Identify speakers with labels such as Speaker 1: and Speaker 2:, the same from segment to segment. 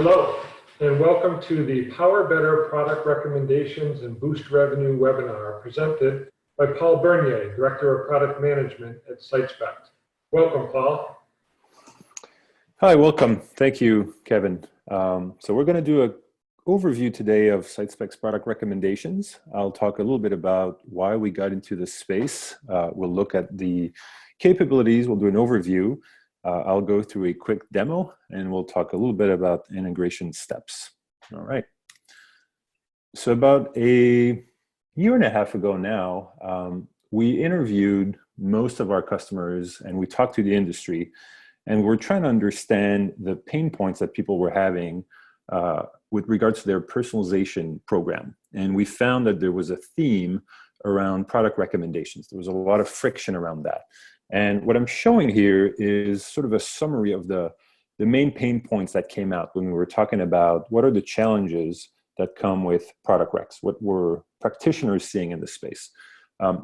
Speaker 1: Hello, and welcome to the Power Better Product Recommendations and Boost Revenue webinar presented by Paul Bernier, Director of Product Management at SiteSpect. Welcome, Paul.
Speaker 2: Hi, welcome. Thank you, Kevin. So we're going to do an overview today of SiteSpect's product recommendations. I'll talk a little bit about why we got into this space. We'll look at the capabilities. We'll do an overview. I'll go through a quick demo, and we'll talk a little bit about integration steps. All right. So about a year and a half ago now, we interviewed most of our customers, and we talked to the industry, and we're trying to understand the pain points that people were having with regards to their personalization program. And we found that there was a theme around product recommendations. There was a lot of friction around that. And what I'm showing here is sort of a summary of the main pain points that came out when we were talking about what are the challenges that come with product recs, what were practitioners seeing in the space.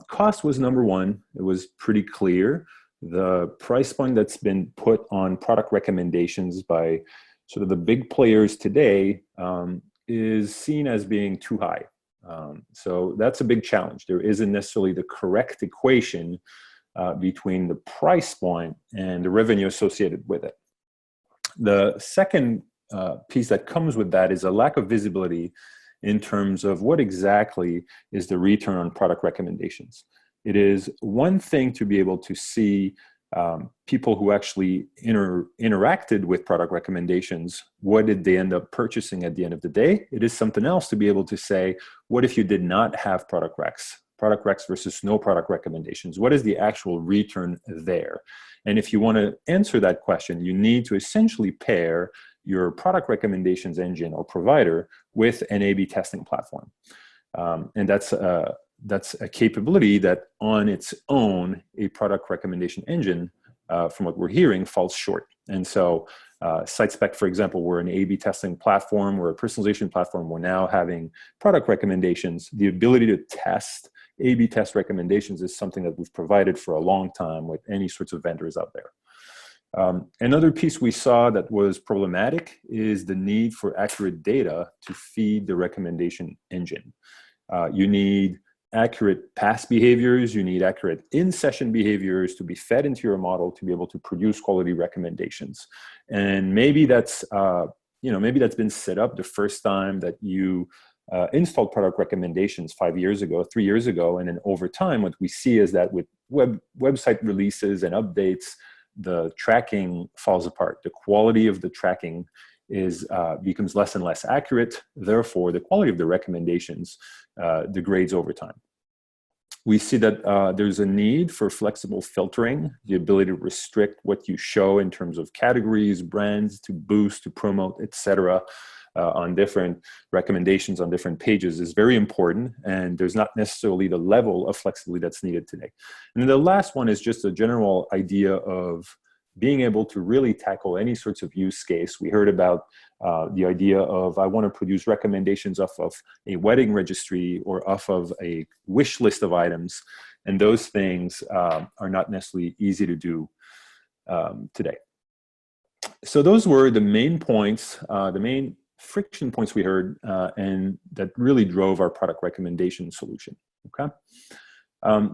Speaker 2: Cost was number one. It was pretty clear. The price point that's been put on product recommendations by sort of the big players today is seen as being too high. So that's a big challenge. There isn't necessarily the correct equation between the price point and the revenue associated with it. The second piece that comes with that is a lack of visibility in terms of what exactly is the return on product recommendations. It is one thing to be able to see people who actually interacted with product recommendations, what did they end up purchasing at the end of the day? It is something else to be able to say, what if you did not have product recs versus no product recommendations? What is the actual return there? And if you want to answer that question, you need to essentially pair your product recommendations engine or provider with an A/B testing platform. And that's a capability that on its own, a product recommendation engine, from what we're hearing, falls short. And so SiteSpect, for example, we're an A/B testing platform, we're a personalization platform, we're now having product recommendations. The ability to test A/B test recommendations is something that we've provided for a long time with any sorts of vendors out there. Another piece we saw that was problematic is the need for accurate data to feed the recommendation engine. You need accurate past behaviors, you need accurate in-session behaviors to be fed into your model to be able to produce quality recommendations. And maybe that's, maybe that's been set up the first time that you installed product recommendations 5 years ago, 3 years ago, and then over time, what we see is that with website releases and updates, the tracking falls apart. The quality of the tracking becomes less and less accurate. Therefore, the quality of the recommendations degrades over time. We see that there's a need for flexible filtering, the ability to restrict what you show in terms of categories, brands, to boost, to promote, etc. On different recommendations on different pages is very important, and there's not necessarily the level of flexibility that's needed today. And then the last one is just a general idea of being able to really tackle any sorts of use case. We heard about the idea of, I want to produce recommendations off of a wedding registry or off of a wish list of items, and those things are not necessarily easy to do today. So those were the main points, the main friction points we heard, and that really drove our product recommendation solution, okay?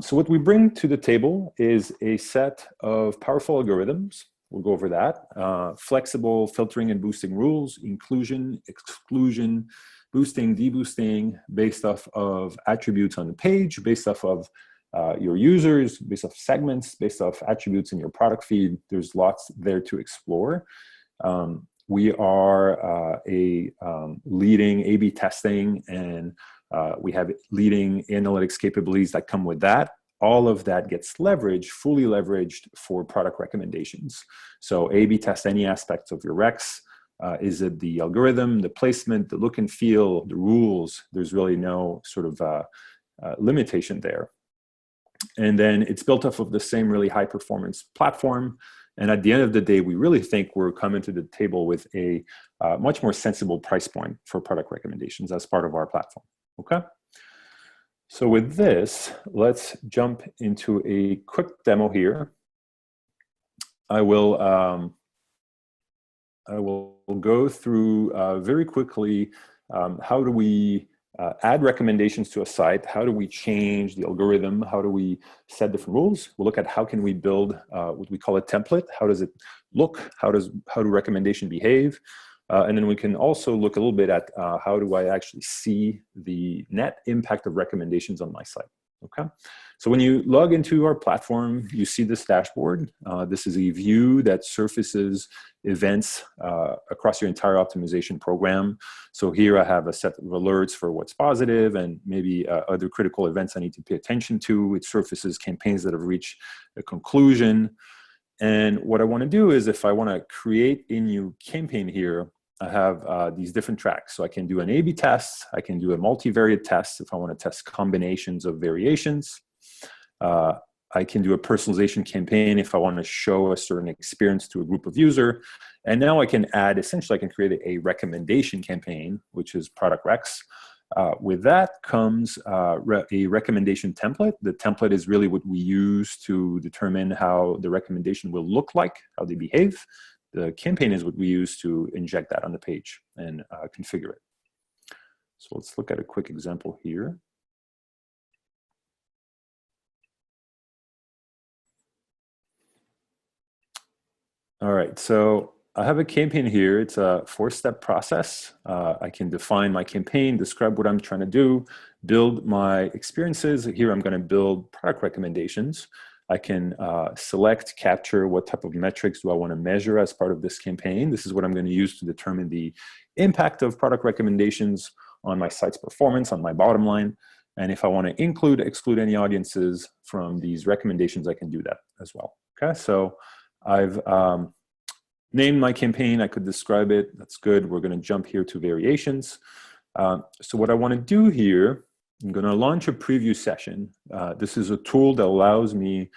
Speaker 2: So what we bring to the table is a set of powerful algorithms. We'll go over that. Flexible filtering and boosting rules, inclusion, exclusion, boosting, deboosting, based off of attributes on the page, based off of your users, based off segments, based off attributes in your product feed. There's lots there to explore. We are a leading A/B testing, and we have leading analytics capabilities that come with that. All of that gets leveraged, fully leveraged for product recommendations. So A/B test any aspects of your recs. Is it the algorithm, the placement, the look and feel, the rules? There's really no sort of limitation there. And then it's built off of the same really high performance platform. And at the end of the day, we really think we're coming to the table with a much more sensible price point for product recommendations as part of our platform, okay? So with this, let's jump into a quick demo here. I will I will go through very quickly how do we add recommendations to a site, how do we change the algorithm, how do we set different rules. We'll look at how can we build what we call a template, how does it look, how do recommendation behave, and then we can also look a little bit at how do I actually see the net impact of recommendations on my site. Okay, so when you log into our platform, you see this dashboard. This is a view that surfaces events across your entire optimization program. So here I have a set of alerts for what's positive and maybe other critical events I need to pay attention to. It surfaces campaigns that have reached a conclusion. And what I want to do is if I want to create a new campaign here, I have these different tracks. So I can do an A/B test. I can do a multivariate test if I want to test combinations of variations. I can do a personalization campaign if I want to show a certain experience to a group of user. And now I can add, essentially, I can create a recommendation campaign, which is product recs. With that comes a recommendation template. The template is really what we use to determine how the recommendation will look like, how they behave. The campaign is what we use to inject that on the page and configure it. So let's look at a quick example here. All right, so I have a campaign here. It's a 4-step process. I can define my campaign, describe what I'm trying to do, build my experiences. Here I'm going to build product recommendations. I can select, capture what type of metrics do I want to measure as part of this campaign. This is what I'm going to use to determine the impact of product recommendations on my site's performance, on my bottom line. And if I want to include, exclude any audiences from these recommendations, I can do that as well. Okay, so I've named my campaign. I could describe it. That's good. We're going to jump here to variations. So what I want to do here, I'm going to launch a preview session. This is a tool that allows me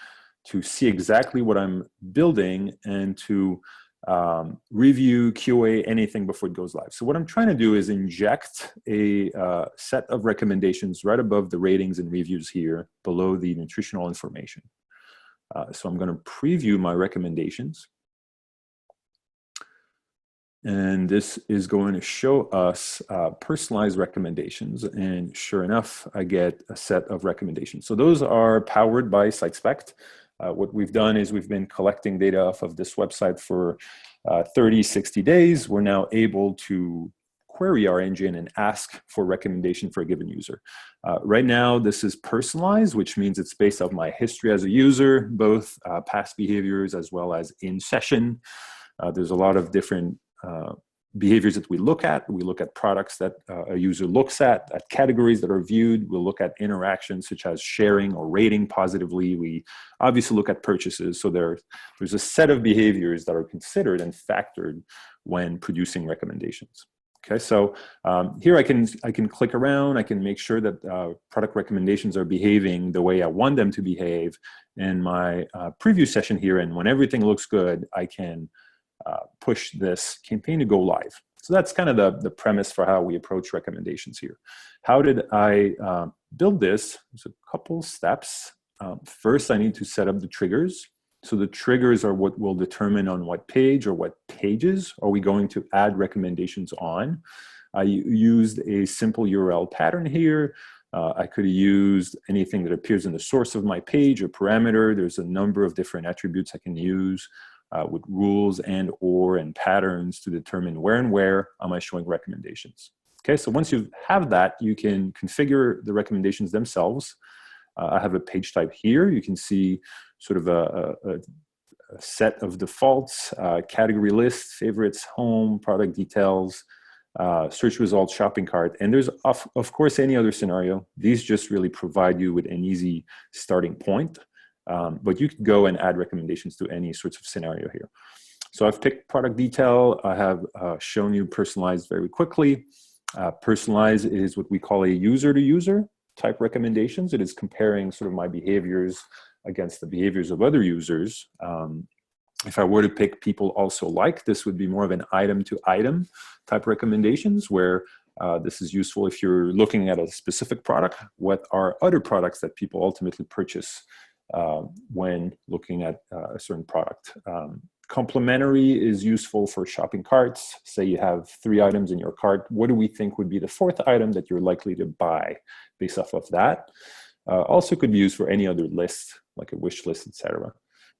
Speaker 2: to see exactly what I'm building and to review, QA, anything before it goes live. So what I'm trying to do is inject a set of recommendations right above the ratings and reviews here, below the nutritional information. So I'm going to preview my recommendations. And this is going to show us personalized recommendations. And sure enough, I get a set of recommendations. So those are powered by SiteSpect. What we've done is we've been collecting data off of this website for 30, 60 days. We're now able to query our engine and ask for recommendation for a given user. Right now, this is personalized, which means it's based off my history as a user, both past behaviors as well as in session. There's a lot of different behaviors that we look at. We look at products that a user looks at categories that are viewed. We'll look at interactions such as sharing or rating positively. We obviously look at purchases. So there's a set of behaviors that are considered and factored when producing recommendations. Okay, so here I can click around. I can make sure that product recommendations are behaving the way I want them to behave in my preview session here. And when everything looks good, I can push this campaign to go live. So that's kind of the premise for how we approach recommendations here. How did I build this? There's a couple steps. First, I need to set up the triggers. So the triggers are what will determine on what page or what pages are we going to add recommendations on. I used a simple URL pattern here. I could have used anything that appears in the source of my page or parameter. There's a number of different attributes I can use with rules and patterns to determine where and where am I showing recommendations. Okay, so once you have that, you can configure the recommendations themselves. I have a page type here. You can see sort of a set of defaults, category list, favorites, home, product details, search results, shopping cart, and there's of course any other scenario. These just really provide you with an easy starting point. But you can go and add recommendations to any sorts of scenario here. So I've picked product detail. I have shown you personalized very quickly. Personalized is what we call a user-to-user type recommendations. It is comparing sort of my behaviors against the behaviors of other users. If I were to pick people also like, this would be more of an item-to-item type recommendations where this is useful if you're looking at a specific product. What are other products that people ultimately purchase when looking at a certain product. Complementary is useful for shopping carts. Say you have 3 items in your cart. What do we think would be the 4th item that you're likely to buy based off of that? Also could be used for any other list, like a wish list, etc.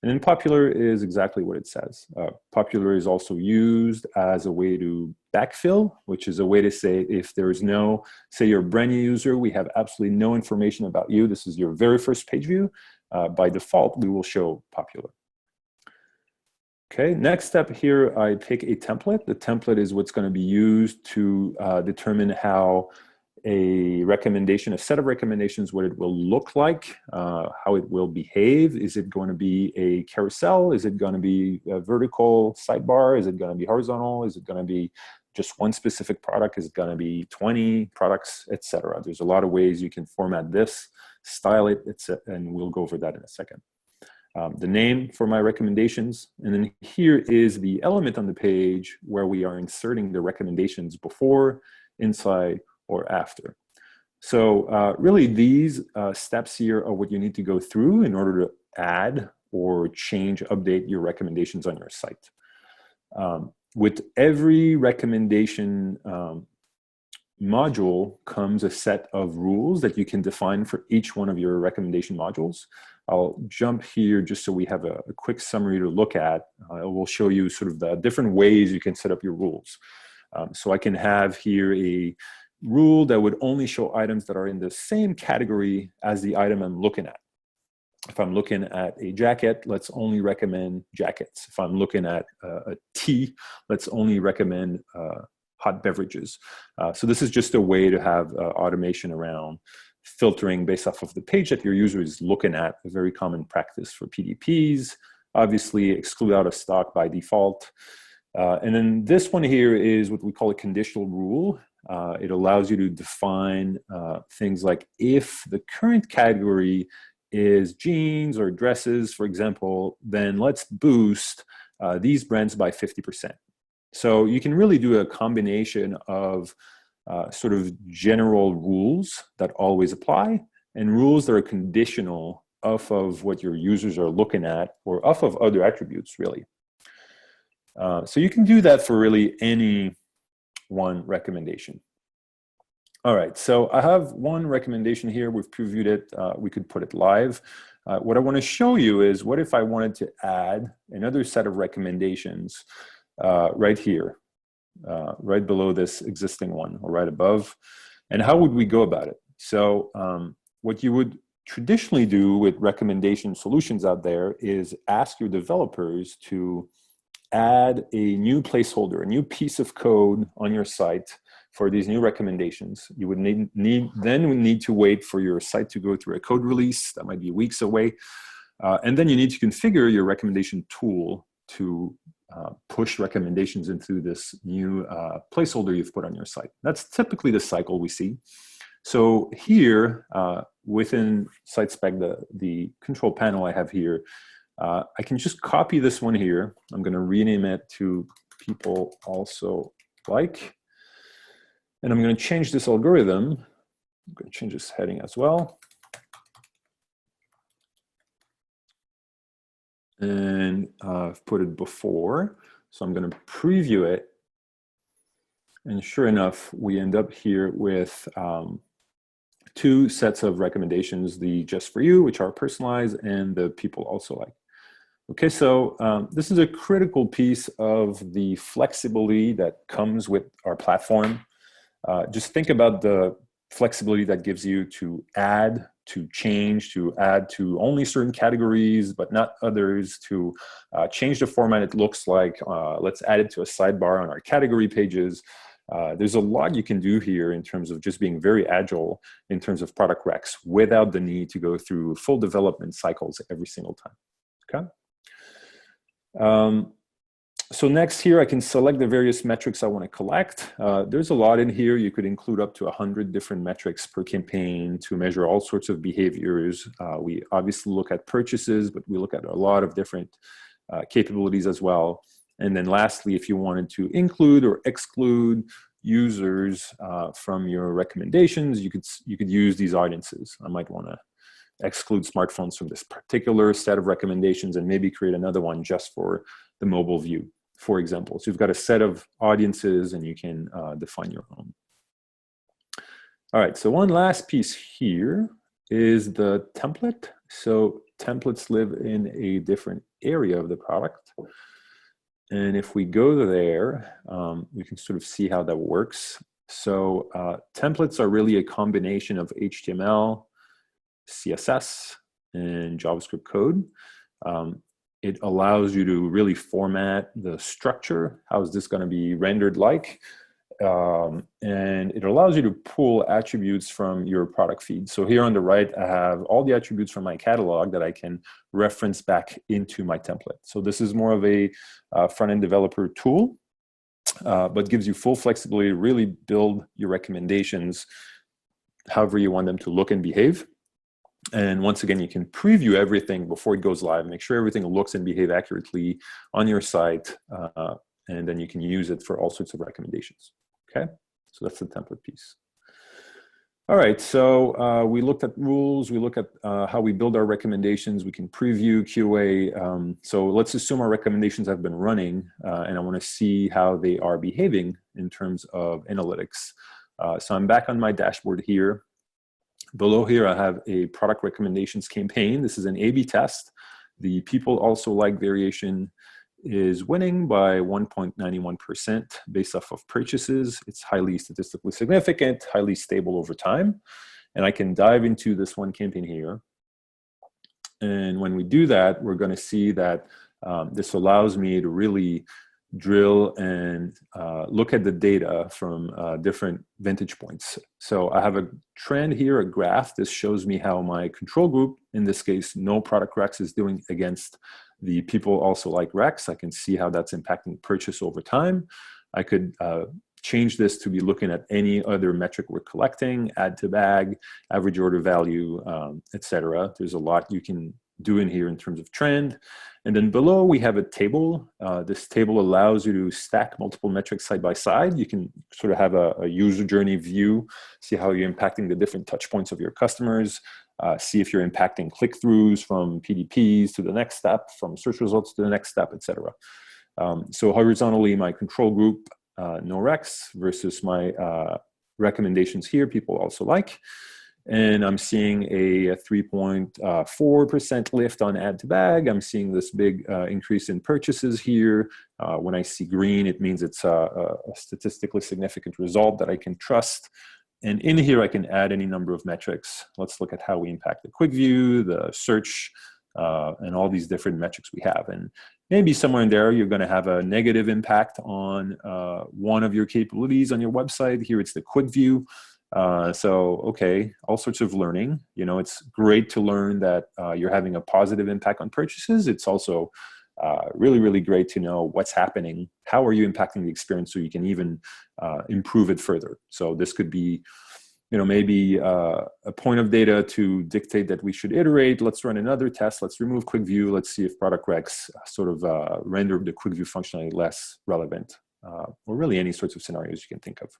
Speaker 2: And then popular is exactly what it says. Popular is also used as a way to backfill, which is a way to say if there is no, say you're a brand new user, we have absolutely no information about you. This is your very first page view. By default, we will show popular. Okay, next step here, I pick a template. The template is what's going to be used to determine how a recommendation, a set of recommendations, what it will look like, how it will behave. Is it going to be a carousel? Is it going to be a vertical sidebar? Is it going to be horizontal? Is it going to be just one specific product? Is it going to be 20 products, etc.? There's a lot of ways you can format this, style it, and we'll go over that in a second. The name for my recommendations, and then here is the element on the page where we are inserting the recommendations before, inside, or after. So really these steps here are what you need to go through in order to add or change, update your recommendations on your site. With every recommendation module comes a set of rules that you can define for each one of your recommendation modules. I'll jump here just so we have a quick summary to look at. It will show you sort of the different ways you can set up your rules. So I can have here a rule that would only show items that are in the same category as the item I'm looking at. If I'm looking at a jacket, let's only recommend jackets. If I'm looking at a tea, let's only recommend hot beverages. So this is just a way to have automation around filtering based off of the page that your user is looking at, a very common practice for PDPs. Obviously, exclude out of stock by default. And then this one here is what we call a conditional rule. It allows you to define things like if the current category is jeans or dresses, for example, then let's boost these brands by 50%. So you can really do a combination of sort of general rules that always apply and rules that are conditional off of what your users are looking at or off of other attributes, really. So you can do that for really any one recommendation. All right, so I have one recommendation here. We've previewed it. We could put it live. What I want to show you is what if I wanted to add another set of recommendations right here, right below this existing one or right above, and how would we go about it? So what you would traditionally do with recommendation solutions out there is ask your developers to add a new placeholder, a new piece of code on your site for these new recommendations. You would need to wait for your site to go through a code release that might be weeks away. And then you need to configure your recommendation tool to push recommendations into this new placeholder you've put on your site. That's typically the cycle we see. So here, within SiteSpect, the control panel I have here, I can just copy this one here. I'm going to rename it to people also like. And I'm going to change this algorithm. I'm going to change this heading as well. And I've put it before. So I'm going to preview it. And sure enough, we end up here with two sets of recommendations, the just for you, which are personalized, and the people also like. Okay, so this is a critical piece of the flexibility that comes with our platform. Just think about the flexibility that gives you to add, to change, to add to only certain categories, but not others, to change the format it looks like. Let's add it to a sidebar on our category pages. There's a lot you can do here in terms of just being very agile in terms of product recs without the need to go through full development cycles every single time, okay? So next here, I can select the various metrics I want to collect. There's a lot in here. You could include up to 100 different metrics per campaign to measure all sorts of behaviors. We obviously look at purchases, but we look at a lot of different capabilities as well. And then lastly, if you wanted to include or exclude users from your recommendations, you could use these audiences. I might want to exclude smartphones from this particular set of recommendations and maybe create another one just for the mobile view, for example. So you've got a set of audiences and you can define your own. All right, so one last piece here is the template. So templates live in a different area of the product. And if we go there, we can sort of see how that works. So templates are really a combination of HTML, CSS, and JavaScript code. It allows you to really format the structure. How is this going to be rendered like? And it allows you to pull attributes from your product feed. So here on the right, I have all the attributes from my catalog that I can reference back into my template. So this is more of a front-end developer tool, but gives you full flexibility to really build your recommendations however you want them to look and behave. And once again, you can preview everything before it goes live, make sure everything looks and behave accurately on your site, and then you can use it for all sorts of recommendations. Okay, so that's the template piece. All right, so we looked at rules, we look at how we build our recommendations, we can preview QA. So let's assume our recommendations have been running, and I want to see how they are behaving in terms of analytics. So I'm back on my dashboard here. Below here, I have a product recommendations campaign. This is an A/B test. The people also like variation is winning by 1.91% based off of purchases. It's highly statistically significant, highly stable over time. And I can dive into this one campaign here. And when we do that, we're going to see that this allows me to really drill and look at the data from different vantage points. So I have a trend here, a graph. This shows me how my control group, in this case, no product Rex, is doing against the people also like Rex. I can see how that's impacting purchase over time. I could change this to be looking at any other metric we're collecting, add to bag, average order value, etc. There's a lot you can do in here in terms of trend. And then below we have a table. This table allows you to stack multiple metrics side by side. You can sort of have a user journey view, see how you're impacting the different touch points of your customers, see if you're impacting click-throughs from PDPs to the next step, from search results to the next step, etc. So horizontally, my control group, no Rex, versus my recommendations here, people also like. And I'm seeing a 3.4% lift on add to bag. I'm seeing this big increase in purchases here. When I see green, it means it's a statistically significant result that I can trust. And in here, I can add any number of metrics. Let's look at how we impact the quick view, the search, and all these different metrics we have. And maybe somewhere in there, you're going to have a negative impact on one of your capabilities on your website. Here, it's the quick view. So, okay, all sorts of learning. You know, it's great to learn that you're having a positive impact on purchases. It's also really, really great to know what's happening. How are you impacting the experience so you can even improve it further? So this could be, you know, maybe a point of data to dictate that we should iterate. Let's run another test. Let's remove quick view. Let's see if product recs sort of render the quick view functionality less relevant, or really any sorts of scenarios you can think of.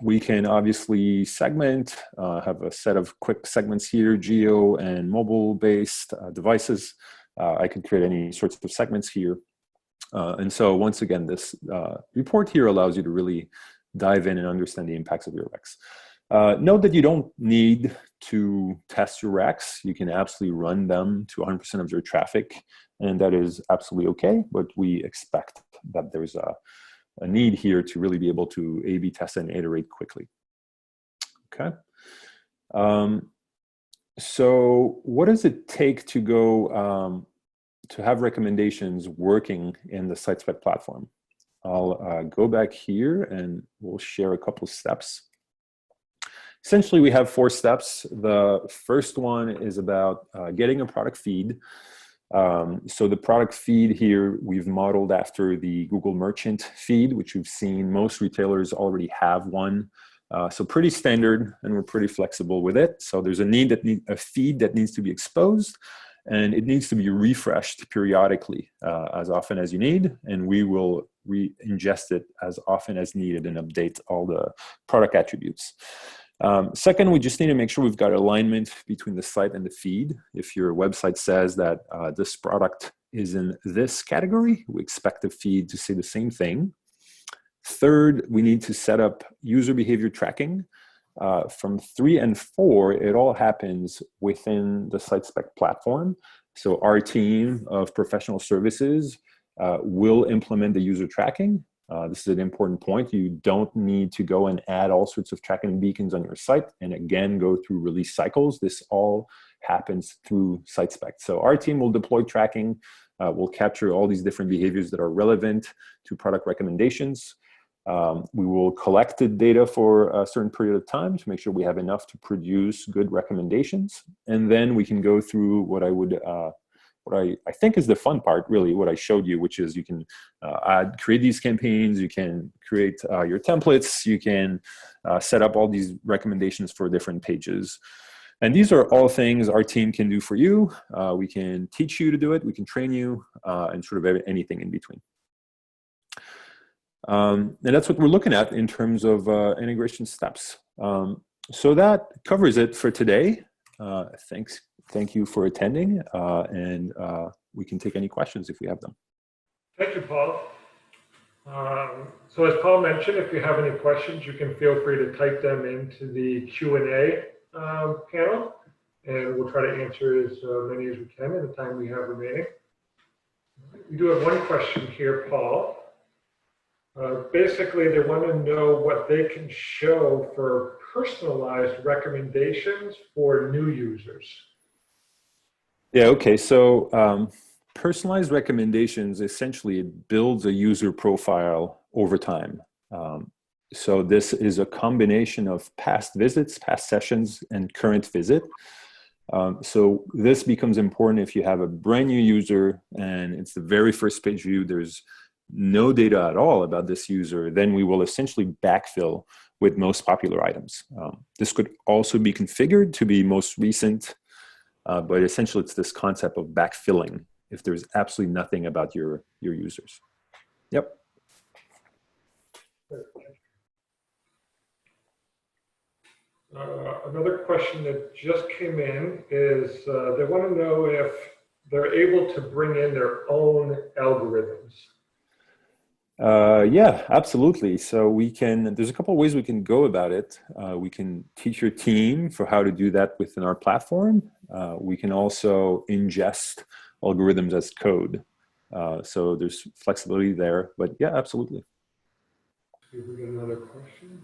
Speaker 2: We can obviously segment, have a set of quick segments here, geo and mobile-based devices. I can create any sorts of segments here. And so once again, this report here allows you to really dive in and understand the impacts of your recs. Note that you don't need to test your recs. You can absolutely run them to 100% of your traffic, and that is absolutely okay, but we expect that there's a need here to really be able to A/B test and iterate quickly. Okay. So what does it take to go to have recommendations working in the SiteSpect platform? I'll go back here and we'll share a couple of steps. Essentially, we have 4 steps. The first one is about getting a product feed. So the product feed here, we've modeled after the Google Merchant feed, which we've seen most retailers already have one. So pretty standard, and we're pretty flexible with it. So there's a feed that needs to be exposed, and it needs to be refreshed periodically as often as you need, and we will re-ingest it as often as needed and update all the product attributes. Second, we just need to make sure we've got alignment between the site and the feed. If your website says that this product is in this category. We expect the feed to say the same thing. Third, we need to set up user behavior tracking. From 3 and 4, it all happens within the SiteSpect platform. So our team of professional services will implement the user tracking. This is an important point. You don't need to go and add all sorts of tracking beacons on your site and again go through release cycles. This all happens through SiteSpect. So our team will deploy tracking. We'll capture all these different behaviors that are relevant to product recommendations. We will collect the data for a certain period of time to make sure we have enough to produce good recommendations. And then we can go through what I think is the fun part, really, what I showed you, which is you can create these campaigns, you can create your templates, you can set up all these recommendations for different pages. And these are all things our team can do for you. We can teach you to do it, we can train you, and sort of anything in between. And that's what we're looking at in terms of integration steps. So that covers it for today. Thank you for attending, and we can take any questions if we have them.
Speaker 1: Thank you, Paul. So as Paul mentioned, if you have any questions, you can feel free to type them into the Q&A panel, and we'll try to answer as many as we can in the time we have remaining. We do have one question here, Paul. Basically, they want to know what they can show for personalized recommendations for new users.
Speaker 2: Yeah, okay. So personalized recommendations, essentially, it builds a user profile over time. So this is a combination of past visits, past sessions, and current visit. So this becomes important if you have a brand new user and it's the very first page view, there's no data at all about this user, then we will essentially backfill with most popular items. This could also be configured to be most recent, but essentially it's this concept of backfilling if there's absolutely nothing about your users. Yep.
Speaker 1: Another question that just came in is they want to know if they're able to bring in their own algorithms.
Speaker 2: Yeah, absolutely. So there's a couple of ways we can go about it. We can teach your team for how to do that within our platform. We can also ingest algorithms as code. So there's flexibility there, but yeah, absolutely.
Speaker 1: See if we get another question.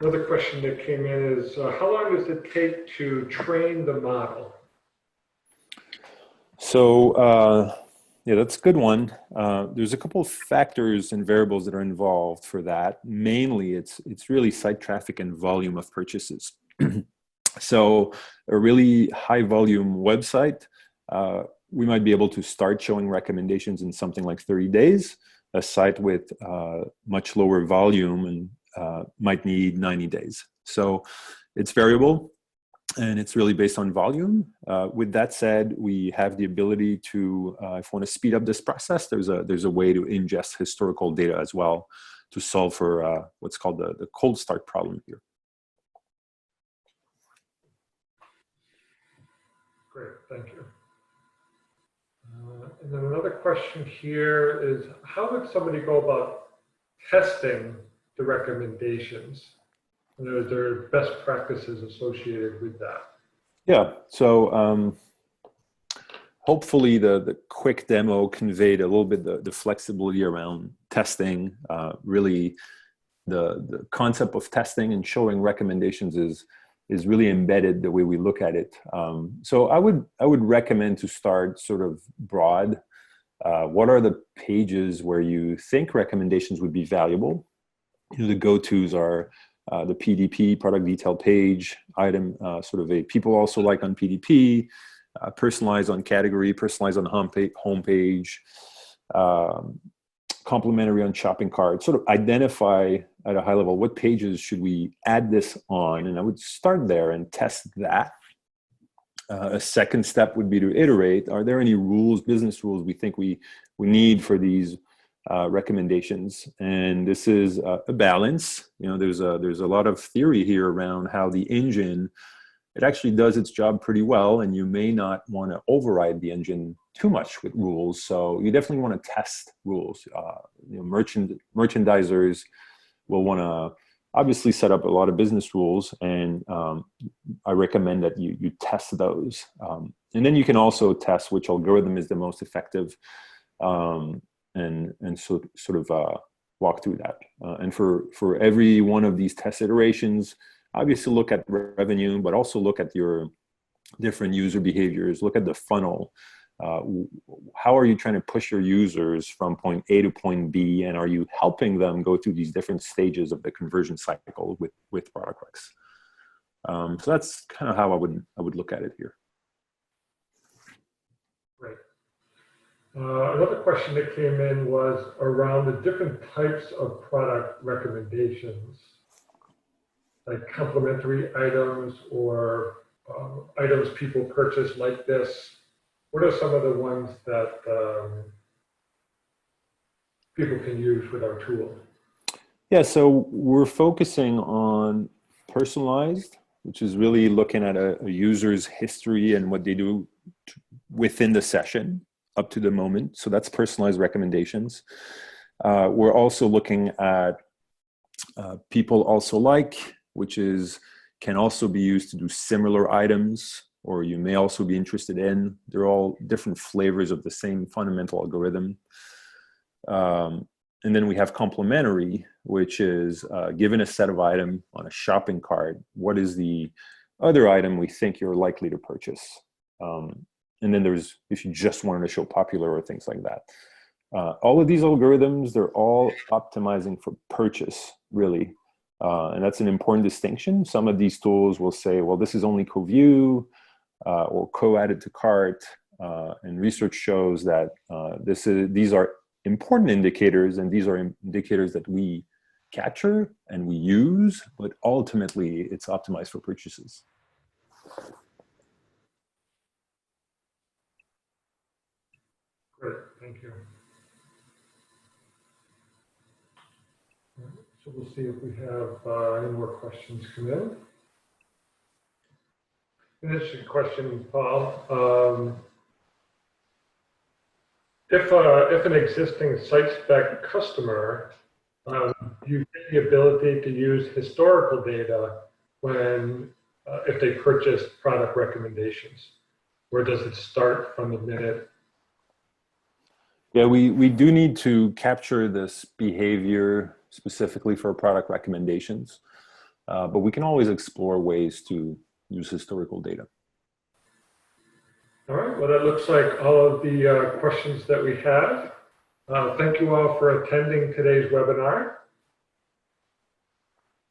Speaker 1: Another question that came in is, how long does it take to train the model?
Speaker 2: So, yeah, that's a good one. There's a couple of factors and variables that are involved for that. Mainly, it's really site traffic and volume of purchases. So a really high volume website, we might be able to start showing recommendations in something like 30 days. A site with much lower volume and might need 90 days. So it's variable. And it's really based on volume. With that said, we have the ability to, if we want to speed up this process, there's a way to ingest historical data as well to solve for what's called the cold start problem here.
Speaker 1: Great, thank you. And then another question here is, how would somebody go about testing the recommendations? Are there best practices associated with that?
Speaker 2: Yeah, so hopefully the quick demo conveyed a little bit the flexibility around testing. Really, the concept of testing and showing recommendations is really embedded the way we look at it. So I would recommend to start sort of broad. What are the pages where you think recommendations would be valuable? The go-tos are the PDP, product detail page, item, sort of a people also like on PDP, personalized on category, personalized on homepage, complementary on shopping cart. Sort of identify at a high level what pages should we add this on, and I would start there and test that. A second step would be to iterate. Are there any rules, business rules we think we need for these recommendations? And this is a balance. You know, there's a lot of theory here around how the engine it actually does its job pretty well, and you may not want to override the engine too much with rules. So you definitely want to test rules. Merchandisers will want to obviously set up a lot of business rules, and I recommend that you test those. And then you can also test which algorithm is the most effective, and so sort of walk through that. And for every one of these test iterations, obviously look at revenue, but also look at your different user behaviors, look at the funnel. How are you trying to push your users from point A to point B, and are you helping them go through these different stages of the conversion cycle with product recs? So that's kind of how I would look at it here.
Speaker 1: Right. Another question that came in was around the different types of product recommendations, like complementary items or items people purchase like this. What are some of the ones that people can use with our tool?
Speaker 2: Yeah, so we're focusing on personalized, which is really looking at a user's history and what they do within the session up to the moment. So that's personalized recommendations. We're also looking at people also like, which can also be used to do similar items, or you may also be interested in. They're all different flavors of the same fundamental algorithm. And then we have complementary, which is given a set of items on a shopping cart, what is the other item we think you're likely to purchase? And then there's, if you just wanted to show popular or things like that. All of these algorithms, they're all optimizing for purchase, really. And that's an important distinction. Some of these tools will say, well, this is only co-view or co-added to cart. And research shows that these are important indicators, and these are indicators that we capture and we use, but ultimately it's optimized for purchases.
Speaker 1: Great, thank you. So we'll see if we have any more questions come in. An interesting question, Paul. If an existing SiteSpect customer, you get the ability to use historical data when if they purchase product recommendations, or does it start from the minute?
Speaker 2: Yeah, we do need to capture this behavior specifically for product recommendations, but we can always explore ways to use historical data.
Speaker 1: All right, well, that looks like all of the questions that we have. Thank you all for attending today's webinar.